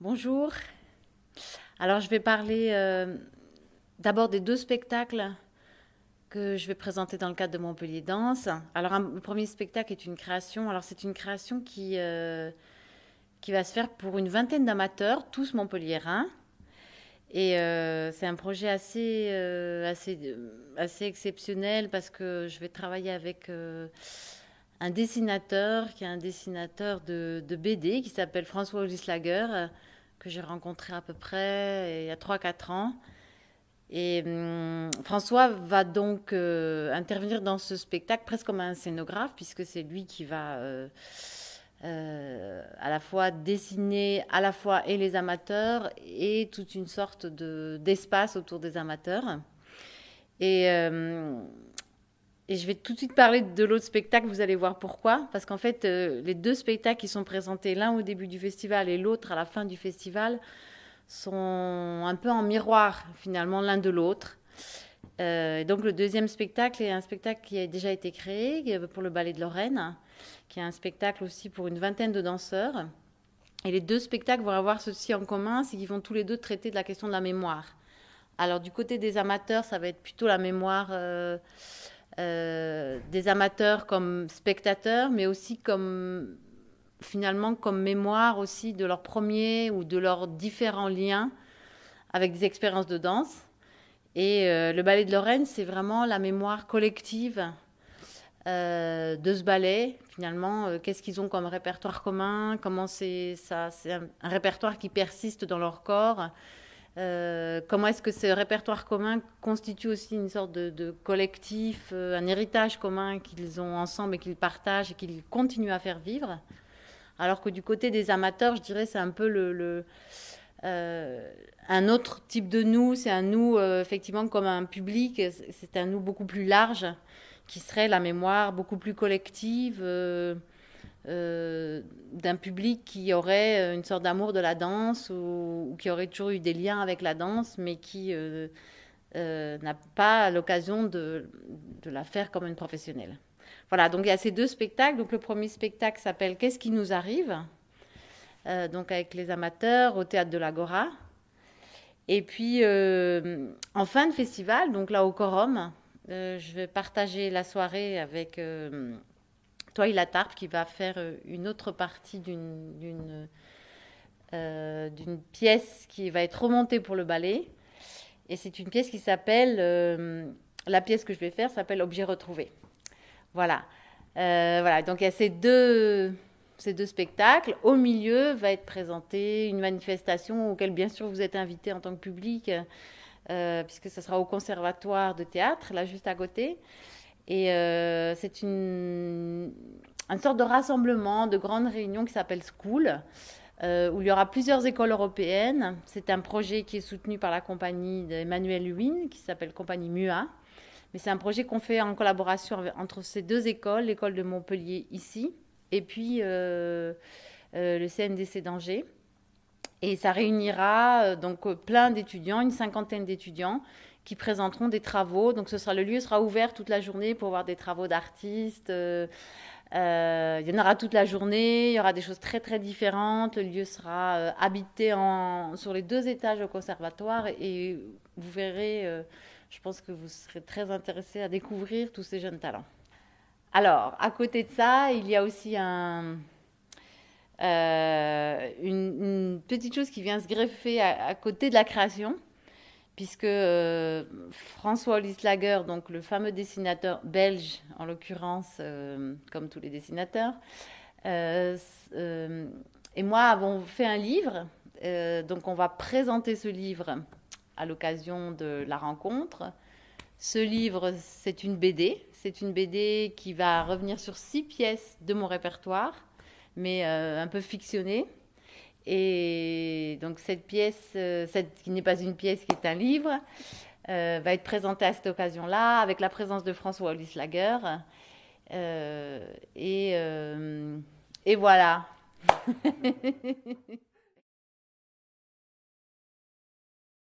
Bonjour. Alors, je vais parler d'abord des deux spectacles que je vais présenter dans le cadre de Montpellier Danse. Alors, le premier spectacle est une création. Alors, c'est une création qui va se faire pour une vingtaine d'amateurs, tous montpelliérains. Et c'est un projet assez exceptionnel parce que je vais travailler avec un dessinateur qui est un dessinateur de BD qui s'appelle François Olislager, que j'ai rencontré à peu près il y a 3 4 ans. Et François va donc intervenir dans ce spectacle presque comme un scénographe, puisque c'est lui qui va à la fois dessiner à la fois et les amateurs et toute une sorte d'espace autour des amateurs. Et, euh, et je vais tout de suite parler de l'autre spectacle, vous allez voir pourquoi. Parce qu'en fait, les deux spectacles qui sont présentés, l'un au début du festival et l'autre à la fin du festival, sont un peu en miroir finalement l'un de l'autre. Donc le deuxième spectacle est un spectacle qui a déjà été créé pour le Ballet de Lorraine, qui est un spectacle aussi pour une vingtaine de danseurs. Et les deux spectacles vont avoir ceci en commun, c'est qu'ils vont tous les deux traiter de la question de la mémoire. Alors du côté des amateurs, ça va être plutôt la mémoire des amateurs comme spectateurs, mais aussi comme finalement comme mémoire aussi de leurs premiers ou de leurs différents liens avec des expériences de danse. Et le ballet de Lorraine, c'est vraiment la mémoire collective de ce ballet. Finalement, qu'est-ce qu'ils ont comme répertoire commun? Comment c'est ça? C'est un répertoire qui persiste dans leur corps. Comment est-ce que ce répertoire commun constitue aussi une sorte de collectif, un héritage commun qu'ils ont ensemble et qu'ils partagent et qu'ils continuent à faire vivre. Alors que du côté des amateurs, je dirais, c'est un peu un autre type de nous. C'est un nous, effectivement, comme un public. C'est un nous beaucoup plus large, qui serait la mémoire beaucoup plus collective d'un public qui aurait une sorte d'amour de la danse ou qui aurait toujours eu des liens avec la danse, mais qui n'a pas l'occasion de la faire comme une professionnelle. Voilà, donc il y a ces deux spectacles. Donc le premier spectacle s'appelle Qu'est-ce qui nous arrive, donc avec les amateurs au théâtre de l'Agora. Et puis en fin de festival, donc là au Corum, je vais partager la soirée avec Toy Latarpe qui va faire une autre partie d'une pièce qui va être remontée pour le ballet. Et c'est une pièce qui s'appelle, la pièce que je vais faire s'appelle Objet retrouvé. Voilà. Voilà, donc il y a ces deux spectacles. Au milieu va être présentée une manifestation auquel bien sûr vous êtes invité en tant que public, puisque ce sera au Conservatoire de théâtre, là juste à côté. Et c'est une sorte de rassemblement, de grande réunion qui s'appelle School, où il y aura plusieurs écoles européennes. C'est un projet qui est soutenu par la compagnie d'Emmanuel Huyn, qui s'appelle Compagnie MUA. Mais c'est un projet qu'on fait en collaboration entre ces deux écoles, l'école de Montpellier ici, et puis le CNDC d'Angers. Et ça réunira donc plein d'étudiants, une cinquantaine d'étudiants qui présenteront des travaux. Donc le lieu sera ouvert toute la journée pour voir des travaux d'artistes. Il y en aura toute la journée, il y aura des choses très très différentes. Le lieu sera habité sur les 2 étages au conservatoire et vous verrez, je pense que vous serez très intéressés à découvrir tous ces jeunes talents. Alors, à côté de ça, il y a aussi une petite chose qui vient se greffer à côté de la création, puisque François Olislager, donc le fameux dessinateur belge, en l'occurrence, comme tous les dessinateurs, euh, et moi avons fait un livre. Donc on va présenter ce livre à l'occasion de la rencontre. Ce livre, c'est une BD. C'est une BD qui va revenir sur 6 pièces de mon répertoire, mais un peu fictionnées. Et donc cette pièce, qui n'est pas une pièce, qui est un livre, va être présentée à cette occasion-là, avec la présence de François Olislager. Euh, et, euh, et voilà.